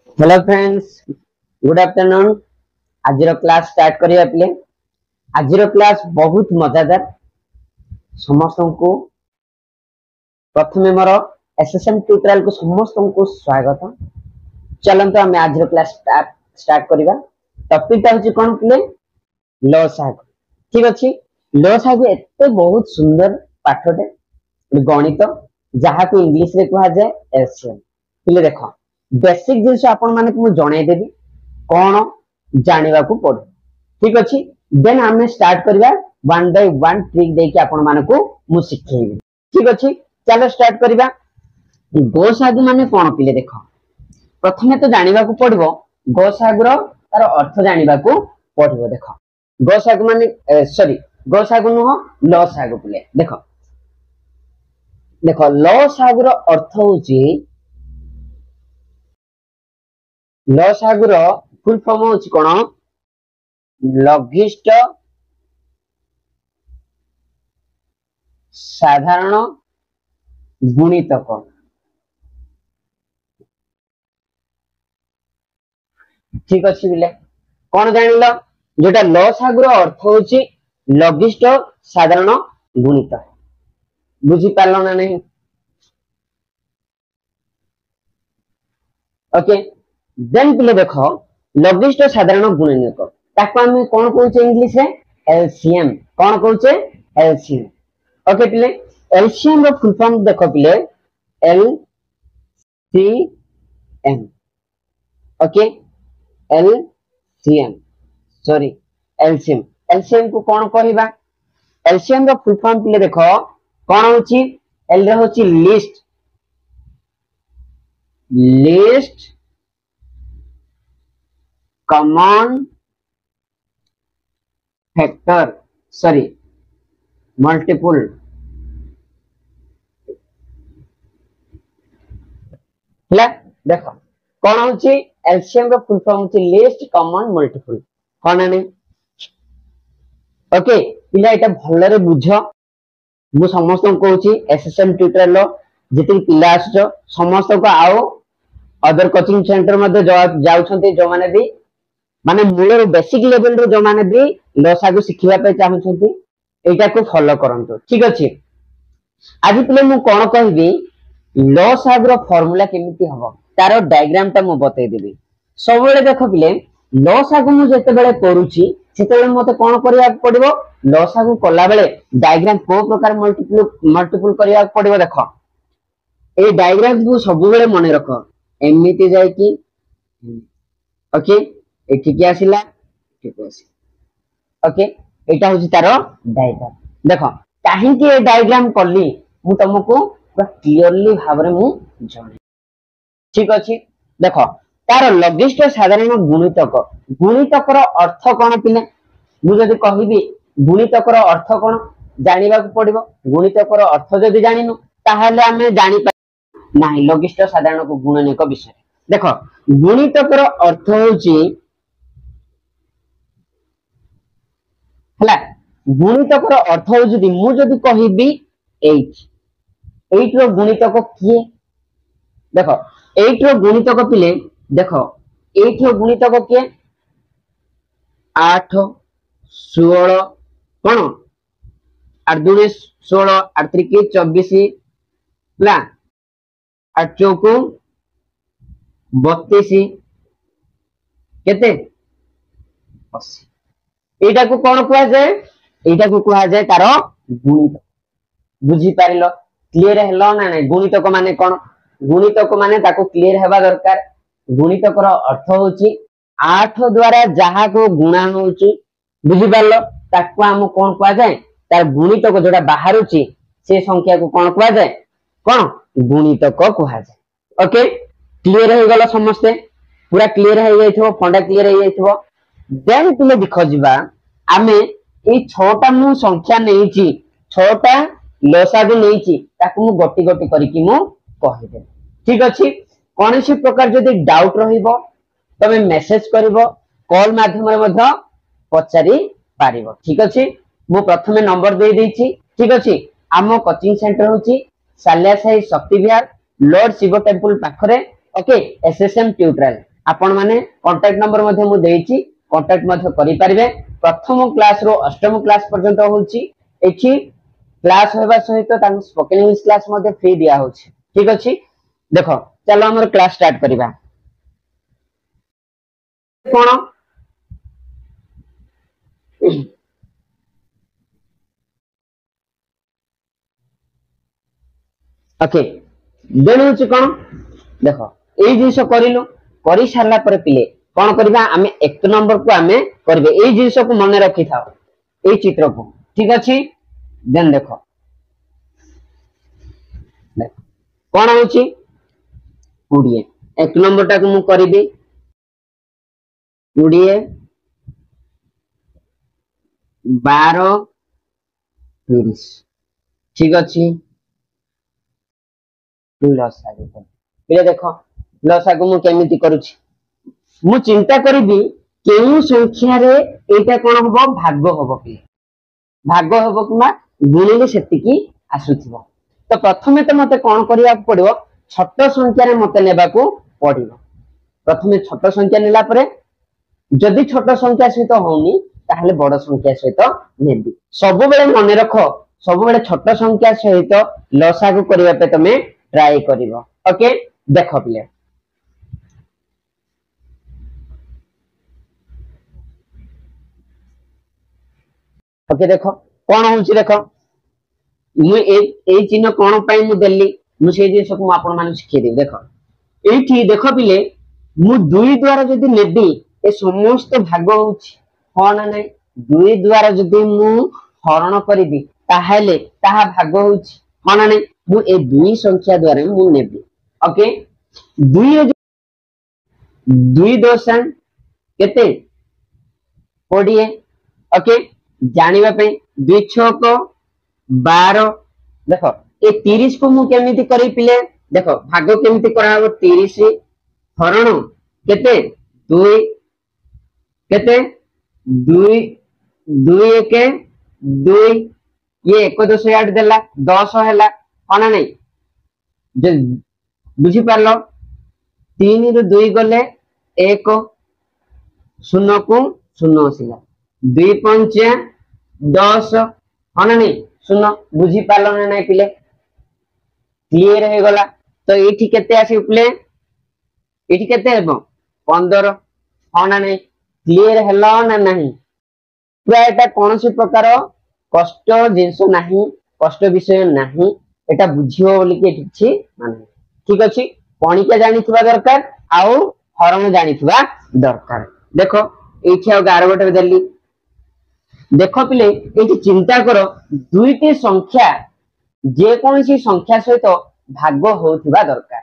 Hello friends, good afternoon. आज class start करिया पिले। आज क्लास बहुत मजादार। समस्त को प्रथमे मोर एसएसएम ट्यूटोरियल को समस्त को स्वागत। चलंतु आम आज क्लास स्टार्ट करिबा। टॉपिक ता होची कोन पिले? लसागु। ठीक अछि। लसागु एते बहुत सुंदर पाठटे गणित जहा को इंग्लिश रे कहा जाय एलसीएम। पिले देखो बेसिक जिनस आपण माने को जणाई देबी कोन जानिबा को पड़। ठीक अछि। देन हमें स्टार्ट करिबा वन बाय वन ट्रिक दे के आपण माने को मु सिखेइबी। ठीक अछि। चलो स्टार्ट करिबा। गोसागु माने कोन पिले देखो। प्रथमे तो जानिबा को पड़िबो गोसागु रो तार अर्थ जानिबा को पड़िबो। देखो गोसागु माने सॉरी गोसागु नुह लसागु पिले। देखो देखो लसागु रो अर्थ होची लसागु रो फुल फॉर्म होची कोन लघिष्ठ साधारण गुणितक। ठीक अछि बिले कोन जानिलो जेटा लसागु रो अर्थ होची लघिष्ठ साधारण गुणितक। बुझी पारलो ना नहीं? ओके देन पिले देखो लघिष्ठ साधारण गुणितक ताको हम कोन कहूचे इंग्लिश रे एलसीएम। कोन कहूचे एलसीएम। ओके पिले एलसीएम रो फुल फॉर्म देखो पिले L C M. Okay LCM sorry LCM. LCM को कोन कहबा? एलसीएम रो फुल फॉर्म पिले देखो कोन होची एल रे होची list list common factor sorry multiple. ହେଲା देखो कोन होची एलसीएम रो फुल फॉर्म होची लिस्ट कॉमन मल्टीपल। कोन आने ओके पिला एटा भलरे बुझ। मु समस्त को कहूची एसएसएम ट्यूटोरियल जति पिला आछो समस्त को आओ अदर कोचिंग सेंटर मध्ये जाउछन्ते जो माने भी माने मूलर बेसिक लेवल रो जो माने भी लसागु सिखिबा पे चाहछन्ते एटा को फॉलो करंतो। ठीक अछि। आज पिले मु कोन कहबी लसागु रो फार्मूला केमिति हबो तारो डायग्राम ता मु बतै देबी। सब बेले देखो पिले लसागु मु जते बेले करूची सेते बेले मते कोन करिया पड़िबो लसागु कला बेले डायग्राम को प्रकार मल्टीपल करिया पड़िबो। देखो ए डायग्राम को सब बेले मने रखो एमिति जाय कि ओके एठी के आसिला ठीक अछि। ओके एटा होची तारो डायग्राम। देखो काहे कि ए डायग्राम करली मु तुमको पूरा क्लियरली भाबरे मु जणे। ठीक अछि। देखो तार लघिष्ठ साधारण गुणितक गुणितक रो अर्थ कोन पिले मु जदी कहिबी गुणितक रो अर्थ कोन जानिबा को पड़िबो। गुणितक रो अर्थ जदी जानिनु ताहाले हमें जानि नाही लघिष्ठ साधारण को गुणनिक विषय। देखो गुणितक रो अर्थ होची हला गुणितक रो अर्थ हो जदी मु जदी कहिबी 8 रो गुणितक किए। देखो 8 रो गुणितक पिले देखो 8 रो गुणितक किए 8 16 कोन 8 2 16 8 3 24 ला 8 चौको 32 केते 80। एटा को कोन कहआ जाय एटा को कहआ जाय तारो गुणितक। बुझी पारिलो क्लियर हेलो ना नै? गुणितक माने कोन गुणितक माने ताको क्लियर हेबा दरकार। गुणितक रो अर्थ होची 8 द्वारा जहा को गुणा होची बुझी पारलो ताको हम कोन कहआ जाय तार गुणितक जोडा बाहरुची से संख्या को कोन कहआ जाय कोन गुणितक कहआ जाय। ओके क्लियर हे गेला समस्ते पूरा क्लियर हे जाइथो फंडा क्लियर हे जाइथो। देन पिले देखो जिबा आमे ए 6टा मु संख्या नेइची 6टा लसागु नेइची ताकू मु गोटी गोटी करिकि मु कहि दे। ठीक अछि। कोनसी प्रकार जदी डाउट रहिबो तमे मेसेज करिवो कॉल माध्यम रे मध्य पचारि पारिबो। ठीक अछि। मु प्रथमे नंबर दे देइची। ठीक अछि। आमो कोचिंग सेंटर होची सालिया साई शक्ति विहार लॉर्ड शिव टेंपल पाखरे। ओके एसएसएम ट्यूटोरियल आपण माने कांटेक्ट नंबर मध्ये मु देइछि कांटेक्ट मध्ये करि परिबे प्रथम क्लास रो अष्टम क्लास पर्यंत होउछि एछि क्लास होबा सहित तान स्पोकन इंग्लिश क्लास मध्ये फ्री दिया होछि ठीक अछि देखो चलो हमर क्लास स्टार्ट करिबा कोन ओके देन होछि कोन देखो एई जिंस करिलु करि सारला पर पिले कोन करबा हमें एक नंबर को हमें करबे एई जिंस को मने रखि थाओ एई चित्र को ठीक अछि देन देखो कोन होछि 20 एक नंबर टा को मु करबी 20 12 30 ठीक अछि लसागु पिले देखो लसागु मु केमिति करूछि मु चिंता करबी केउ संख्या रे एटा कोन होबो भाग होबो पिले भाग होबो किमा गुणिले सेतिकी आसुथिबो तो प्रथमे तो मते कोन करिया पड़िबो छोट संख्या रे मते लेबा को पड़िबो प्रथमे छोट संख्या नेला परे जदि छोट संख्या सहित होनी ताहले बड़ संख्या सहित नेबी सब बेले मन रखो सब बेले छोट संख्या सहित लसागु करिया पे तमे ट्राई करिवो ओके देखो पिले ओके देखो कोन होउची देखो मु ए चिन्ह कोन पई मु देली मु से जे सब आपण माने सिखे देबी देखो एठी देखो पिले मु दुई द्वारा जदी नेबी ए समस्त भाग होउची हो ना नै दुई द्वारा जदी मु हरण करबी ताहाले ताहा भाग होउची हो ना नै मु ए दुई संख्या द्वारा मु नेबी ओके दुई दुई दोसान केते 20 ओके जानिबा पे 2 6 को 12 देखो ए 30 को मु केमिति करी पिले देखो भाग केमिति कराबो 30 हरण केते 2 केते 2 2 1 2 ये 1 10 8 देला 10 हैला कोना नै जे बुझी पारलो 3 रु 2 गले 1 0 को 0 आसिला 2 5 10 हना नै सुनो बुझी पालो ना नै पिले क्लियर हे गला तो एठी केते आसी पिले एठी केते हेबो 15 हना नै क्लियर हेलो ना नहीं पूरा एटा कोनसी प्रकार कष्ट जिंस नाही कष्ट विषय नाही एटा बुझियो बोली के ठीक माने ठीक अछि पणिका जानिथिबा दरकार आउ हरण जानिथिबा दरकार देखो एठी आ 11 गोटे देली देखो पिले एठी चिंता करो दुईटी संख्या जे कोनसी संख्या सहित भाग होथिबा दरकार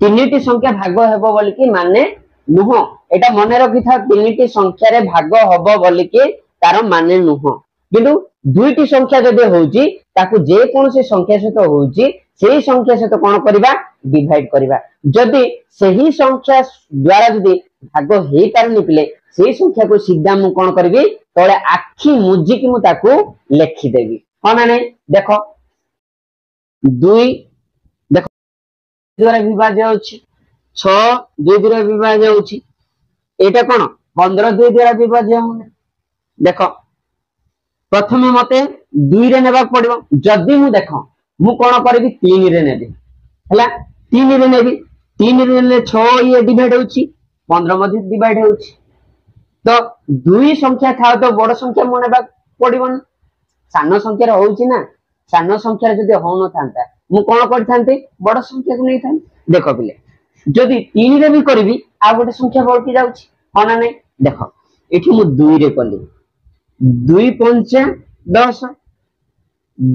तीनटी संख्या भाग हेबो बोली कि माने नुह एटा मने रखि था तीनटी संख्या रे भाग होबो बोली कि तार माने नुह किंतु दुईटी संख्या जदि होउची ताकू जे कोनसी संख्या सहित होउची सेही संख्या सहित कोन करबा डिवाइड करबा जदि सही संख्या द्वारा जदि भाग हेई पारनी पिले सेही संख्या को सीधा मु कोन करबी तळे आखी मुजी कि मु ताकू लिखि देबी हो ना नै देखो 2 देखो द्वारा विभाज्य होछि 6 2 द्वारा विभाज्य होछि एटा कोन 15 2 द्वारा विभाज्य होने देखो प्रथमे मते 2 रे नेबा पड़िबो जदी मु देखो मु कोन करबी 3 रे नेबी हला 3 रे नेबी 3 रे ने 6 ये डिवाइड होछि 15 मध्ये डिवाइड होछि तो दुई संख्या था तो बड़ संख्या मने बा पड़िबन सानो संख्या रे होउची ना सानो संख्या रे जदी हो न थांता मु कोन करथांती बड़ संख्या को नै थां देखो पिले जदी 3 रे भी करबी आ गोटे संख्या बळकी जाउची हो ना नै देखो एठी मु 2 रे कली 2 5 10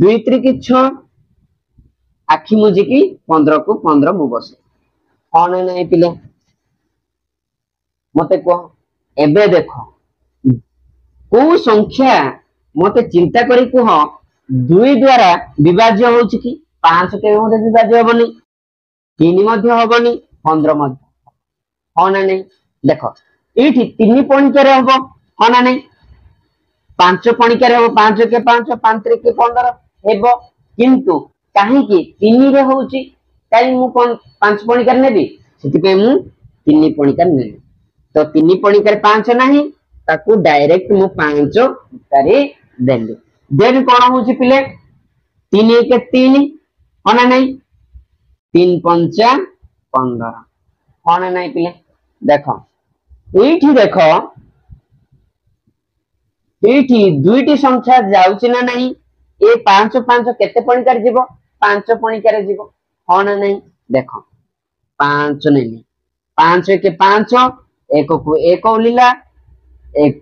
2 3 की 6 आखी मुजी की 15 को 15 मु बसे हो ना नै पिले मते को एबे देखो को संख्या मते चिंता करी कह 2 द्वारा विभाज्य होउछि कि 5 के मध्ये विभाज्य होबनी 3 मध्ये होबनी 15 मध्ये हो ना नै देखो एठी 3 पॉइंट रे होबो हो ना नै 5 पॉइंट रे होबो 5 के 5 5 3 के 15 हेबो किंतु काहे कि 3 रे होउछि काई मु 5 पॉइंट कर नेबी सेति पे मु 3 पॉइंट कर नेबी तो 3 पणिकार 5 नहीं ताकू डायरेक्ट मु 5 उतारी देली देन कोन होची पिले 3 1 3 होना नहीं 3 5 15 होना नहीं पिले देखो एठी देखो एठी दुईटी संख्या जाउची ना नहीं ए 5 5 केते पणिकार जीवो 5 पणिकार जीवो होना नहीं देखो 5 नहीं 5 के 5 एक को एक उलिला एक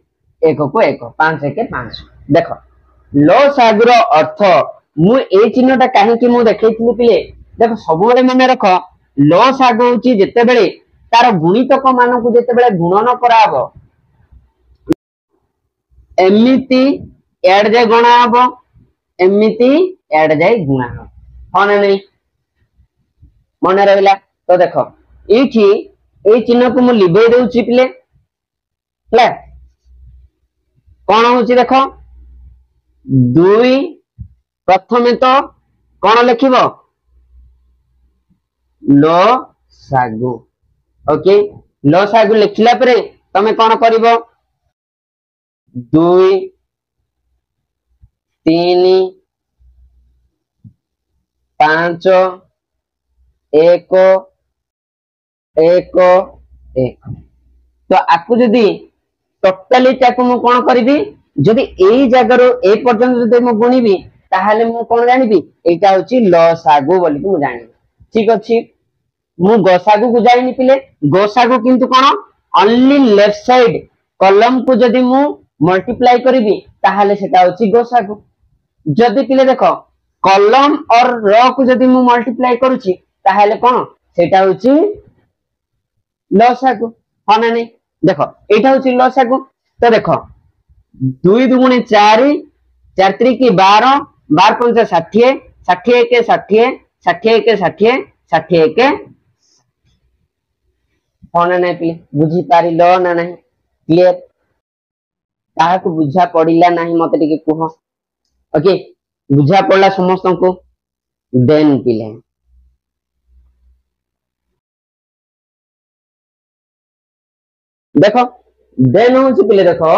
एक को एक 5 के 5 देखो लसागुर अर्थ मु ए चिन्हटा काहे कि मु देखैथिलि पिले देखो सब बेले मन रखो लसागु होची जेते बेले तार गुणितक मान को जेते बेले गुणन कराबो एमिति एड जाय गुणा हबो एमिति एड जाय गुणा हबो होना नहीं मन रहला तो देखो एठी ए चिन्ह को मु लिबे देउची पिले हला कोन होची देखो 2 प्रथमे तो कोन लिखिबो लो सागु ओके लो सागु लिखला परे तमे कोन करिवो 2 3 5 1 1 1 तो आपको जदी टोटली ताको मु कोन करबी जदी एई जगह रो ए पर्यंत जदी मु गुणीबी ताहाले मु कोन जानिबी एटा होची लसागु बोली मु जानिबी ठीक अछि मु गसागु को जानि पिले गसागु किंतु कोन ओनली लेफ्ट साइड कॉलम को जदी मु मल्टीप्लाई करबी ताहाले सेटा होची गसागु जदी पिले देखो कॉलम और रो को जदी मु मल्टीप्लाई करूची ताहाले कोन सेटा होची लसागु होना नहीं देखो एटा होची लसागु तो देखो 2 दुगुणे 4 4 3 की 12 12 5 60 60 के 60 60 के 60 60 के होना नहीं पिले बुझी पारी लो ना नहीं क्लियर ताहा को बुझा पड़िला नहीं मते टिके कुह ओके बुझा पड़ला समस्त को देन पिले देखो देन होची पिले देखो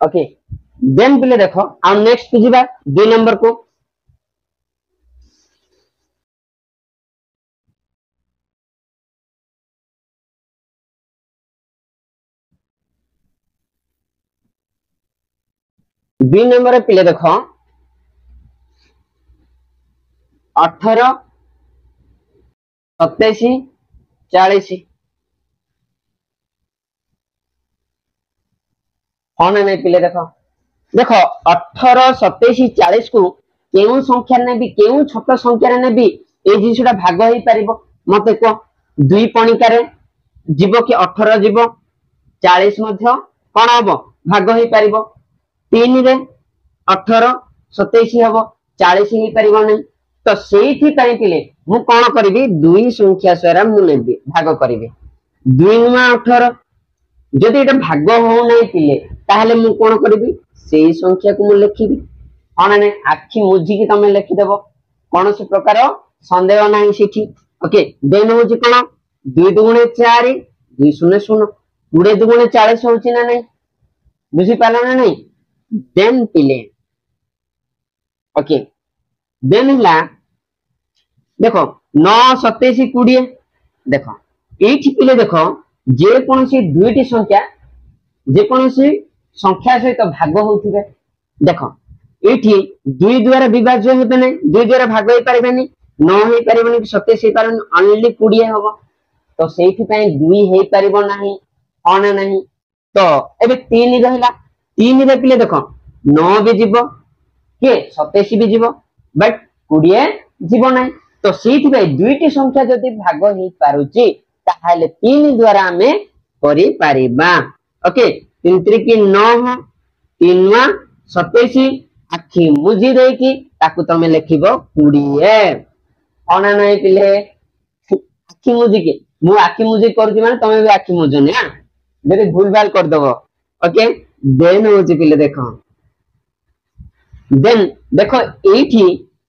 ओके देन पिले देखो आ नेक्स्ट जीवा 2 नंबर को बी नंबर पिले देखो 18 27 40 होना नहीं पिले देखो देखो 18 27 40 को केउ संख्या ने भी केउ छोट संख्या ने भी ए जिसटा भाग होई परिबो मते को 2 पणिकारे जीवो कि 18 जीवो 40 मध्य कोन हबो भाग होई परिबो 3 रे 18 27 हबो 40 ही परिबो नहीं तो सेठी पई पिले मु कोन करबी 2 संख्या सारा मु लेबी भाग करबी 2 नुआ 18 जदि एटा भाग हो नहीं पिले ताहले मु कोन करबी सेही संख्या को मु लिखिबी होना नहीं आखि मुझी की तमे लिखि देबो कोन से प्रकार संदेह नहीं सेठी ओके देन होची कोन 2 दुगुणे 4 2 शून्य शून्य 20 दुगुणे 40 होची ना नहीं बुझी पाला ना नहीं देन पिले ओके देन हिला देखो 9 27 20 देखो एठी पिले देखो जे कोनसी दुईटी संख्या जे कोनसी संख्या सहित भाग होथिबे देखो एठी 2 द्वारा विभाज्य हेबे नै 2 द्वारा भाग होई परबेनी 9 होई परबेनी 27 होई परबेनी ओनली 20 हबो तो सेठी पई 2 हेई परबो नाही होना नाही तो एबे 3 रहिला 3 रे पिले देखो 9 भी जीवो के 27 भी जीवो बट 20 जीवो नाही तो सेठी पई दुईटी संख्या जदी भाग हेई पारुची ताहाले 3 द्वारा हमें करि परिबा ओके 3 3 की 9 3 27 आखि मुझी दे की ताकू तमे लिखिबो 20 ओना नहीं पिले आखि मुझी के मु आखि मुझी करजी माने तमे भी आखि मुझोनी हां जदी भूल भाल कर दबो ओके देन होची पिले देखो देन देखो एठी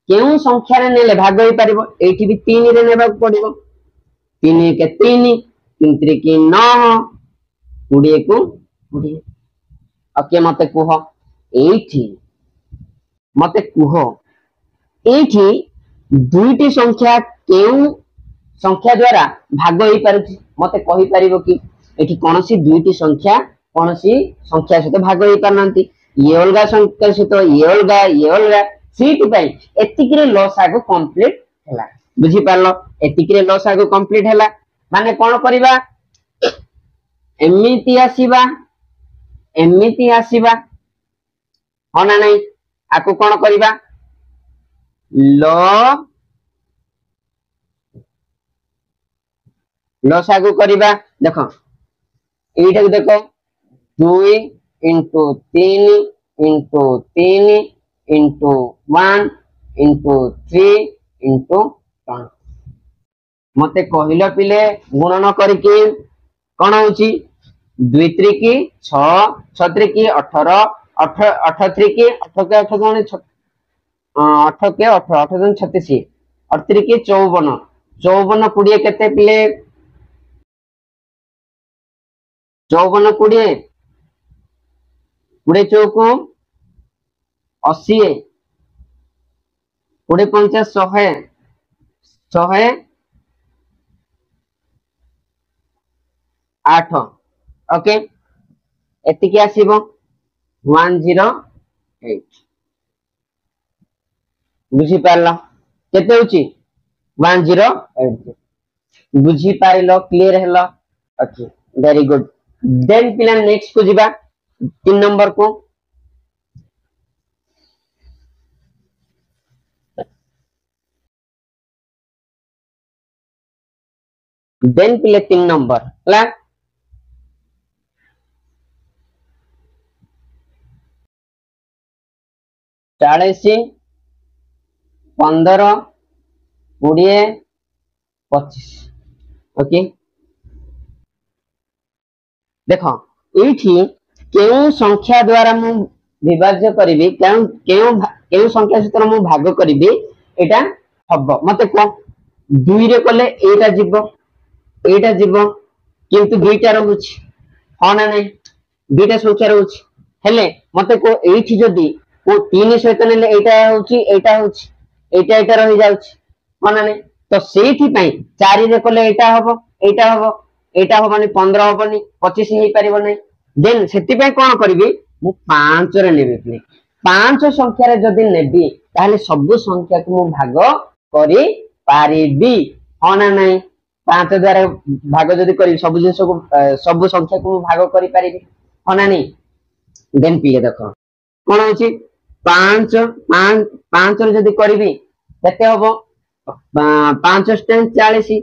केउ संख्या रे नेले भाग होई परिबो एठी भी 3 रे नेबा पड़िबो 3 के 3 3 3 9 20 को 20 ओके मते कुह एठी मते कुह एठी दुईटी संख्या केउ संख्या द्वारा भाग होई पारुछि मते कहि परिबो कि एठी कोनोसी दुईटी संख्या कोनोसी संख्या सहित भाग होई पारनंती ये अलगा संख्या सहित ये अलगा सीट पई एतिकरे लसागु कंप्लीट हैला बुझी पारलो एतिकरे लसागु कंप्लीट हैला माने कोन करिबा एमिति आसीबा होना नहीं आकु कोन करिबा लसागु करिबा देखो एटा देखो 2 into 3 into 3 into 1 into 3 into 1 मते कहिलो पिले गुणन करिके कोन होची 2 3 की 6 6 3 की 18 8 8 3 की 8 के 8 गणे 8 के 18 8 गणे 36 8 3 की 54 54 20 केते पिले 54 20 20 चौक 80 20 50 100 8 ओके एतिकी आसीबो 108 बुझी पारलो केते होची 108 बुझी पारिलो clear hello okay very good then पिला नेक्स्ट को जिबा 3 नंबर को देन पिले 3 नंबर हला 40 15 20 25 ओके देखो एठी केउ संख्या द्वारा मु विभाज्य करिवि केउ संख्या सहित मु भाग करिवि एटा हबो मते को 2 रे कले एटा जीवो किंतु दुईटा रहउछि होना नै दुईटा संख्या रहउछि हेले मते को एठी जदी को 3 सहित नेले एटा रहि जाउछि होना नै तो सेठी पई 4 रे कले एटा हबो माने 15 हबनी 25 हे परिबो नै देन सेति पई कोन करबी मु 5 रे लेबे प्ले 5 संख्या रे जदी नेबी ताले सब संख्या को मु भाग करी पारिबी होना नै 5 द्वारा भाग जदी करी सब जिंस को सब संख्या को भाग करी पारिबी होना नै देन पिए देखो कोन होची 5 5 5 रे जदी करबी केते हबो 5 स्टैंड 40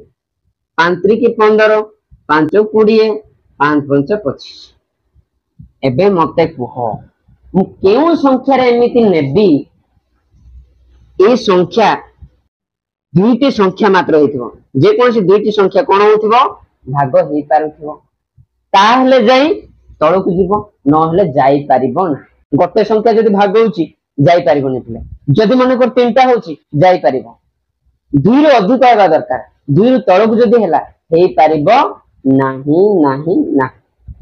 5 3 की 15 5 20 5 5 25 एबे मते कुह मु केउ संख्या रे एमिति नेबी ए संख्या दुईटी संख्या मात्र होइथिबो जे कोनसी दुईटी संख्या कोन होइथिबो भाग हेइ पारुथिबो ताहले जाई तळकु जीवो न हले जाई पारिबो ना गोटे संख्या जदी भाग होउची जाई पारिबो नेथिले जदी मन को तीनटा होउची जाई पारिबो दुई रो अधिक हेबा दरकार दुई रो तळकु जदी हेला हेइ पारिबो नाही ना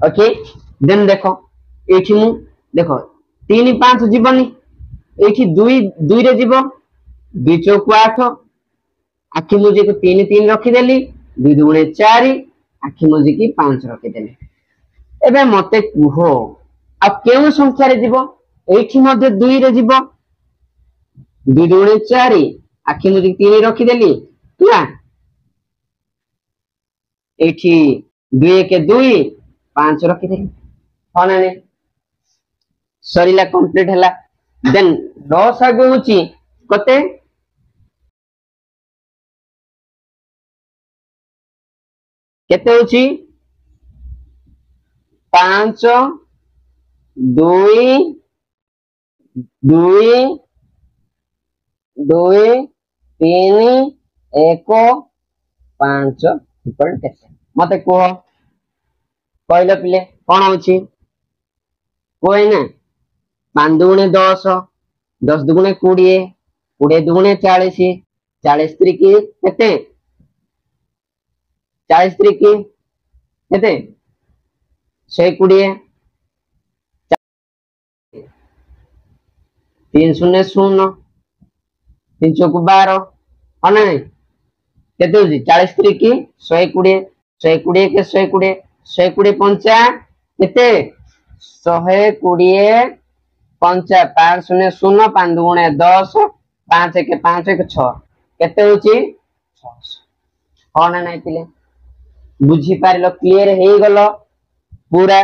ओके देन देखो एठी मु देखो 3 5 जीवनी एठी 2 रे जीवो 2 चौक 8 आखि मुजी को 3 3 रखी देली 2 दुणे 4 आखि मुजी की 5 रखी देली एबे मते कुहो आ केउ संख्या रे जीवो एठी मध्ये 2 रे जीवो 2 दुणे 4 आखि मुजी 3 रखी देली क्या एठी 2 के 2 5 रखी देली होना ने सरीला कंप्लीट हला देन लॉस आगो होची कते केते होची 5 2 2 2 3 1 5 इक्वल केते मते को कहले पिले कोन होची कोई ना 5 दुगुणे 10 10 दुगुणे 20 20 दुगुणे 40 40 त्रिकी केते 40 त्रिकी केते 120 3 शून्य 0 3 चौक 12 हाँ ना केते होजी 40 त्रिकी 120 120 के 120 120 पंचा केते 120 पंचा 5 शून्य 0 5 दुगुणे 10 5 एक 5 एक 6 केते होची 600 हाँ ना नहीं पिले बुझी पारिलो क्लियर हे गलो पूरा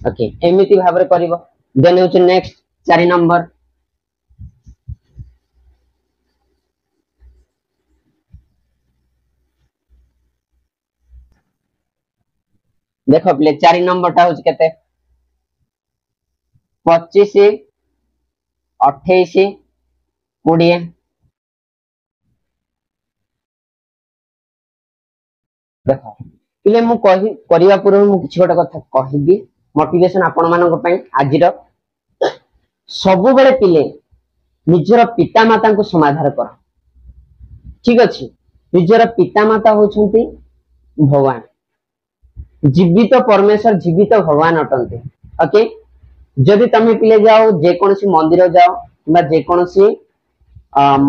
ओके एमिति भाबरे करिवो देन होची नेक्स्ट 4 नंबर देखो पिले 4 नंबर टा होची केते 25 28 20 देखो पिले मु कहि करिया पूर्व मु किछि गोटे कथा कहिबी मोटिवेशन आपण मानक पई आजिर सबु बेले पिले निजर पिता माता को समाधान कर ठीक अछि निजर पिता माता होछंती भगवान जीवित परमेश्वर जीवित भगवान अटंते ओके जदि तमे पिले जाओ जे कोनसी मंदिर जाओ बा जे कोनसी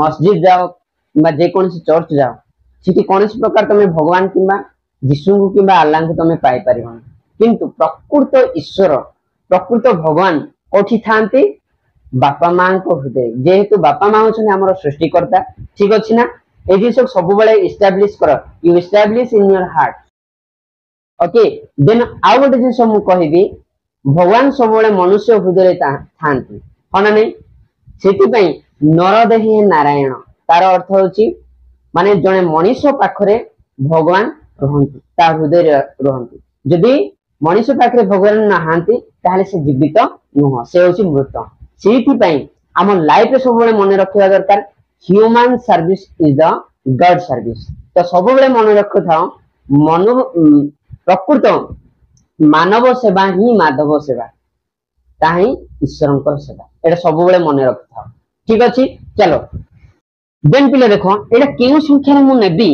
मस्जिद जाओ बा जे कोनसी चर्च जाओ सिटी कोनसी प्रकार तमे भगवान किबा यीशु को किबा अल्लाह को तमे पाई परिबो किंतु प्रकृत ईश्वर प्रकृत भगवान कोठी थांती बापा मां को हृदय जेहेतु बापा मां होछन हमर सृष्टिकर्ता ठीक अछि ना ए जिस सब बेले एस्टैब्लिश कर you establish in your heart okay then आउ गोटे जिस मु कहबी भगवान सब बेले मनुष्य हृदय थांती हना नहीं सेति पई नरदेही नारायण तार अर्थ होची माने जने मनुष्य पाखरे भगवान रहंती ता हृदय रहंती जदि मनुष्य पाखरे भगवान नहांती ताले से जीवित नुह से होची मृत सेति पई हम लाइफ रे सब बेले मन रखिया दरकार human service is the God service तो सब बेले मन रख थाओ मन प्रकृत मानव सेवा ही माधव सेवा ताही ईश्वरंकर सेवा एटा सब बेले मन रख थाओ ठीक अछि चलो देन पिले देखो एटा केउ संख्या रे मु नेबी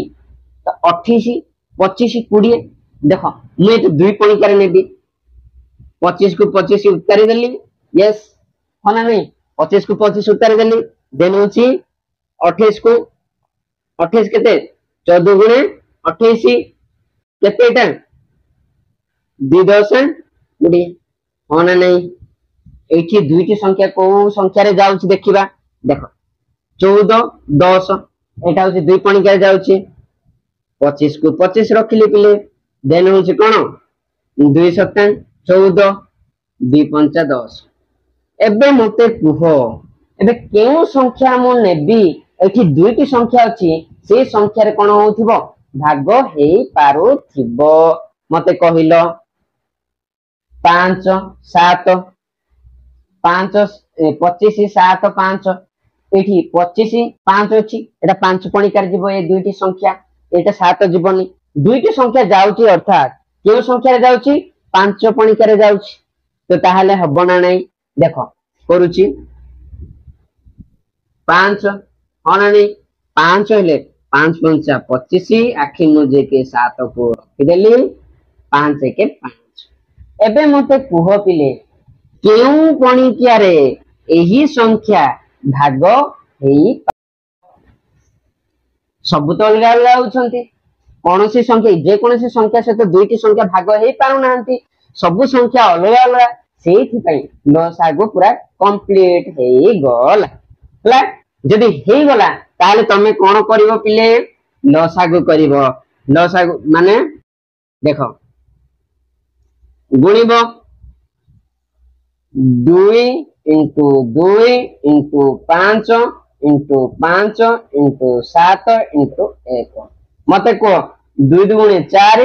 तो 28 25 20 देखो मु ए दुई पणिका रे नेबी 25 को 25 उतारी देली यस हना नहीं 25 को 25 उतारी देली देन होची 28 को 28 केते 14 गुणे 28 केते एटा 2 10 20 हना नहीं एठी दुईटी संख्या को संख्या रे जाउची देखिबा देखो 14 10 एटा होची दुई पणिका रे जाउची 25 को 25 रखिले पिले देन होची कोन 2 7 14 2 5 10 एबे मते कुह एबे केउ संख्या मु नेबी एठी दुईटी संख्या अछि से संख्या रे कोन होथिबो भाग हेई पारुथिबो मते कहिलो 5 7 5 25 7 5 एठी 25 5 अछि एटा 5 पणिकार जीवो ए दुईटी संख्या एटा 7 जीवनी दुईटी संख्या जाउची अर्थात केउ संख्या रे जाउची 5 पणिकार रे जाउची तो ताहाले हबो ना नै देखो करूची 5 हना नै 5 हेले 5 5 25 आखि मुजे के 7 को रखि देली 5 के 5 एबे मते कुह पिले केउ पणिकिया रे एही संख्या भाग हेई सब तो अलग अलग होछंती कोनोसी संख्या जे कोनोसी संख्या से तो दुईटी संख्या भाग हेई पारु नांती सब संख्या अलग अलग सेठी पई लसागु पूरा कंप्लीट हेई गला हला जदी हेई गला ताले तमे कोन करिवो पिले लसागु करिवो लसागु माने देखो गुणिबो 2 into 2 into 5 into 5 into 7 into 1 मते को 2 दुगुणे 4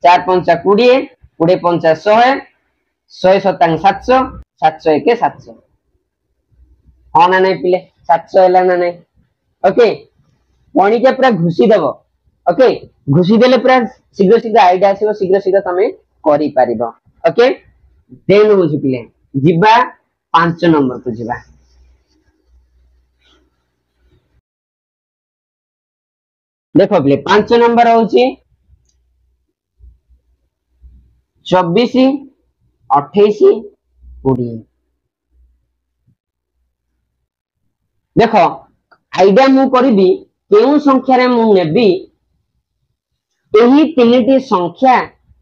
4 5 20 20 5 100 100 7 700 700 1 700 हाँ ना नहीं पिले 700 हैला ना नहीं ओके पणी के पूरा घुसी देबो ओके घुसी देले पूरा शीघ्र शीघ्र आइडिया आसीबो शीघ्र शीघ्र तमे करि पारिबो ओके देन होछि पिले जिबा 5 नंबर को जिबा देखो पिले 5 नंबर होची 24 28 20। देखो आइडिया मु करिबी केउ संख्या रे मु नेबी एही तीनटी संख्या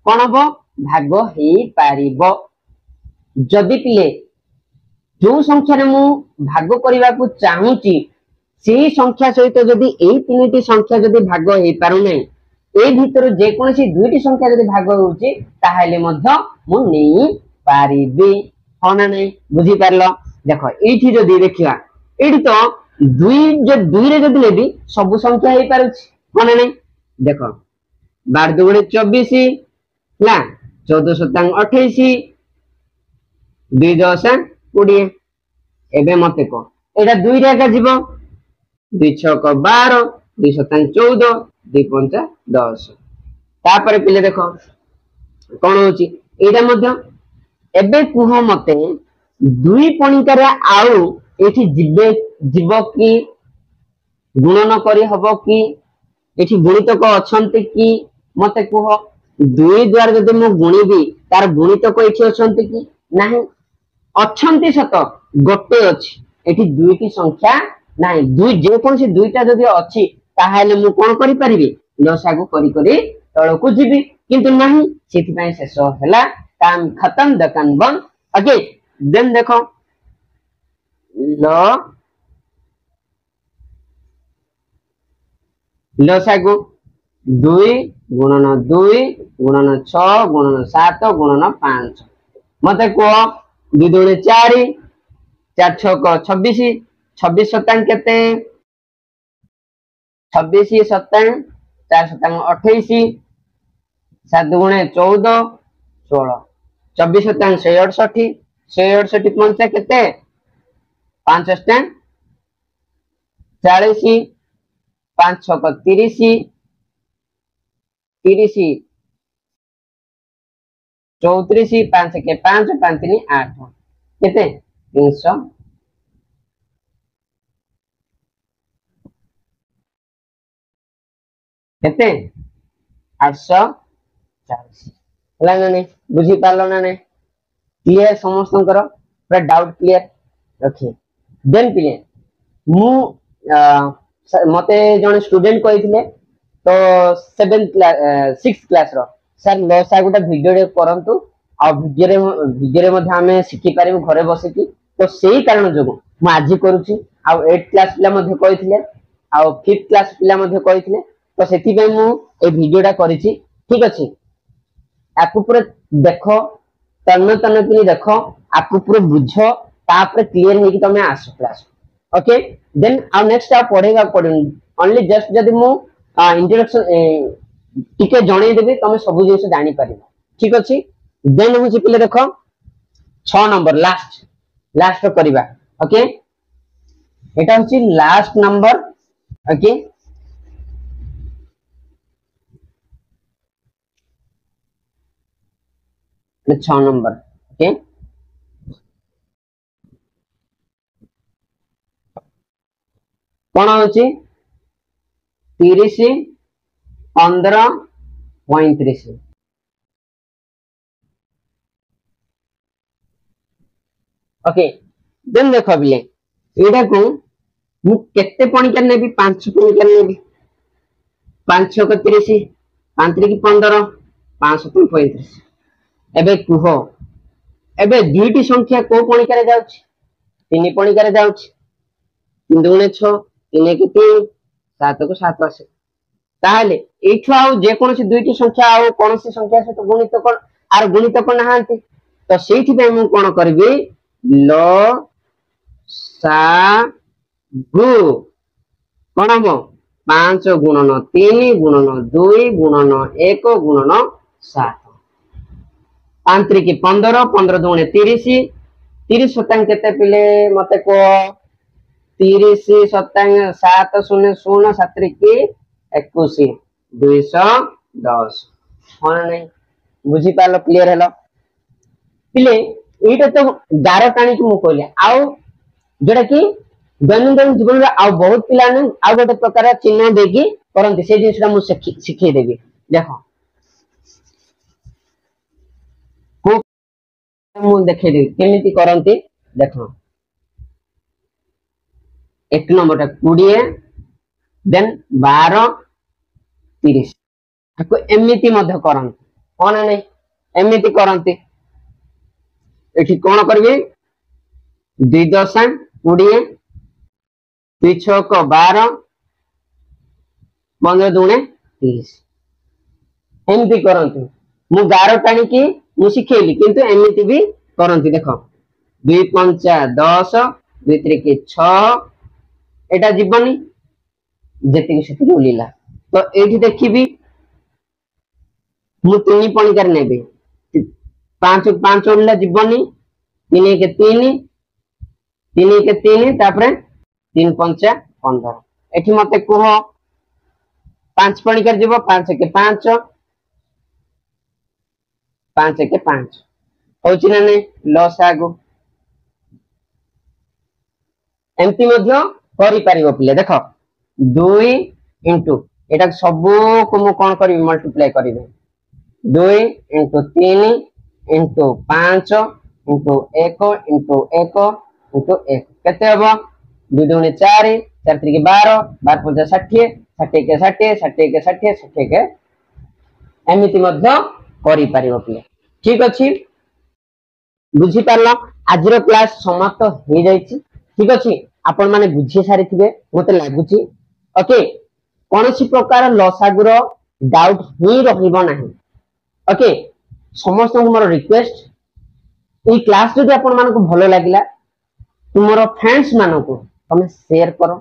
कोन हबो भाग हेई पारिबो। जदि पिले जो संख्या रे मु भाग करबा को चाहूची सेही संख्या सहित जदि एही तीनटी संख्या जदि भाग हेई पारु नै ए भीतर जे कोनसी दुईटी संख्या जदि भाग होउची ताहाले मध्य मु नेई पारिबी होना नै बुझी पारलो। देखो एठी जदि देखिया एठी तो दुई रे जदि लेबी सब संख्या हेई पारुची होना नै। देखो 12 दुगुणे 24 ला 14 सतांग 28 2 10 20। एबे मते को एटा 2 रे का जीवो 2 6 12 2 सतांग 14 2 5 10। तापर पिले देखो कोन होची एटा मध्य एबे कुह मते 2 पणिका रे आउ एठी जीवो की गुणन करी हबो की एठी गुणितक अछंती की मते कुह 2 द्वारा जदि मु गुणीबी तार गुणितक एठी अछंती की नाही अछंती सत गोटे अछि एठी दुईटी संख्या नाही दुई जे कोन से दुईटा जदि अछि ताहाले मु कोन करि परिबी लसागु करी करी तळको जीबी किंतु नाही सेति पय शेष होला काम खत्म दुकान बंद। ओके देन देखो लसागु 2 गुणन 2 गुणन 6 गुणन 7 गुणन 5 मते को 2 दुणे 4 4 6 26 26 सतांग केते 26 सतांग 4 सतांग 28 7 गुणे 14 16 24 सतांग 68 68 पंचा केते 5 सतांग 40 5 6 30 30 34 5 के 5 5 3 8 केते 300 केते 840 हला ना नहीं बुझी पालो ना नहीं क्लियर समस्त करो पूरा डाउट क्लियर रखिए। देन पिले मु मते जने स्टूडेंट कहिथिले तो 7th क्लास 6th क्लास रो सर लसा गुटा वीडियो रे करंतु आ वीडियो रे मध्ये हमें सिखि पारिबो घरे बसे की तो सेही कारण जोगो मु आजि करूची आ 8th क्लास पिला मध्ये कहिथिले आ 5th क्लास पिला मध्ये कहिथिले तो सेति पे मु ए वीडियोटा करिछि ठीक अछि। आपको पूरा देखो तन्न तन्न कि देखो आपको पूरा बुझो तापर क्लियर हे कि तमे आसो क्लास। ओके देन आ नेक्स्ट आप पढेगा पढन ओनली जस्ट जदि मु इंट्रोडक्शन टिके जणे देबी तमे सब जिंस जानि परिबो ठीक अछि। देन हु पिले देखो 6 नंबर लास्ट करिबा। ओके एटा होची last number. Okay 6 number. Okay कौन होची 30 15 35। ओके देन देखो बिले एटा को मु केते पणिका नेबी 5 पणिका नेबी 5 6 30 5 3 15 5 7 35। एबे कुहो एबे दुईटी संख्या को पणिका रे जाउची 3 पणिका रे जाउची 3 दुणे 6 3 के 3 7 को 7 आसे ताहले एठु आउ जे कोनसी दुईटी संख्या आउ कोनसी संख्या से तो गुणित कोन आर गुणित कोन नाहांती तो सेठी पे मु कोन करबी ल सा गु कोन हम 5 गुणन 3 गुणन 2 गुणन 1 गुणन 7 5 3 के 15 15 दुणे 30 30 सतांग केते पिले मते को 30 सतांग 7 0 0 7 के 21 210 होना नहीं बुझी पालो क्लियर हेलो पिले एटा तो 12 टाणी कि मु कहले आउ जेडा कि दैनंदिन जीवन में आ बहुत पिला ने आ गोटे प्रकार चिन्ह देकी करंती से जिनसटा मु सिखै देबी देखो को मु देखै देबी केमिति करंती देखो एक नंबर 20 देन 12 30 ताको एमिति मध्य करंती कोन नै एमिति करंती एठी कोन करबी 2 10 20 2 6 12 15 दुणे 30 एमती करंती मु 12 टाणी की मु सिखेली किंतु एमिति भी करंती देखो 2 5 10 2 3 6 एटा जीवनी जेति सेति उलीला तो एठी देखिबी मु 3 पणिकार नेबे 5 5 उलीला जीवनी 3 के 3 3 के 3 तापरे 3 5 15 एठी मते कोह 5 पणिकार जीव 5 के 5 5 के 5 होची ना नै लॉस आगो एमती मध्य करि परिबो पिले देखो 2 इनटू एटा सब को मु कोन करी मल्टीप्लाई करिवे 2 into 3 into 5 into 1 into 1 into 1 केते हबो 2 दूनी 4 4 3 के 12 12 5 60 60 के 60 60 के 60 60 के एमिति मध्य करि परिबो पिले ठीक अछि बुझी पारला आजरो क्लास समाप्त हो जाईची ठीक अछि आपण माने बुझी सारी थिबे मते लागुची ओके कोनोसी प्रकार लसागुर डाउट ही रहिबो नाही ओके समस्त मोर रिक्वेस्ट ई क्लास जदि आपण मानको भलो लागिला तुमरो फ्रेंड्स मानको तमे शेयर करो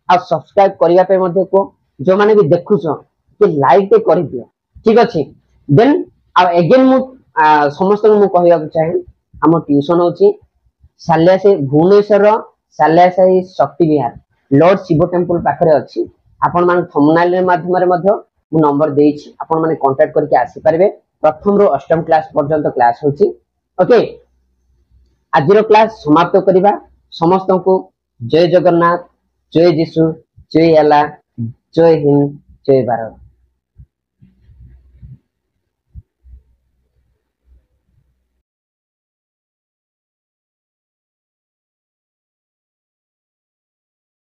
आ सब्सक्राइब करिया पे मध्ये को जो माने भी देखुछो कि लाइक ते करि दियो ठीक अछि देन आ अगेन मु समस्त मु कहिया चाहे हम ट्यूशन होची साल्या से भुवनेश्वर साल्या से शक्ति विहार लॉर्ड शिव टेंपल पाखरे अछि आपण मान थंबनेल माध्यम रे मध्ये मु नंबर देइछि आपण माने कांटेक्ट करके आसी परबे प्रथम रो अष्टम क्लास पर्यंत क्लास होची ओके आजिरो क्लास समाप्त करिबा समस्त को जय जगन्नाथ जय जिसु जय अल्लाह जय हिंद जय भारत।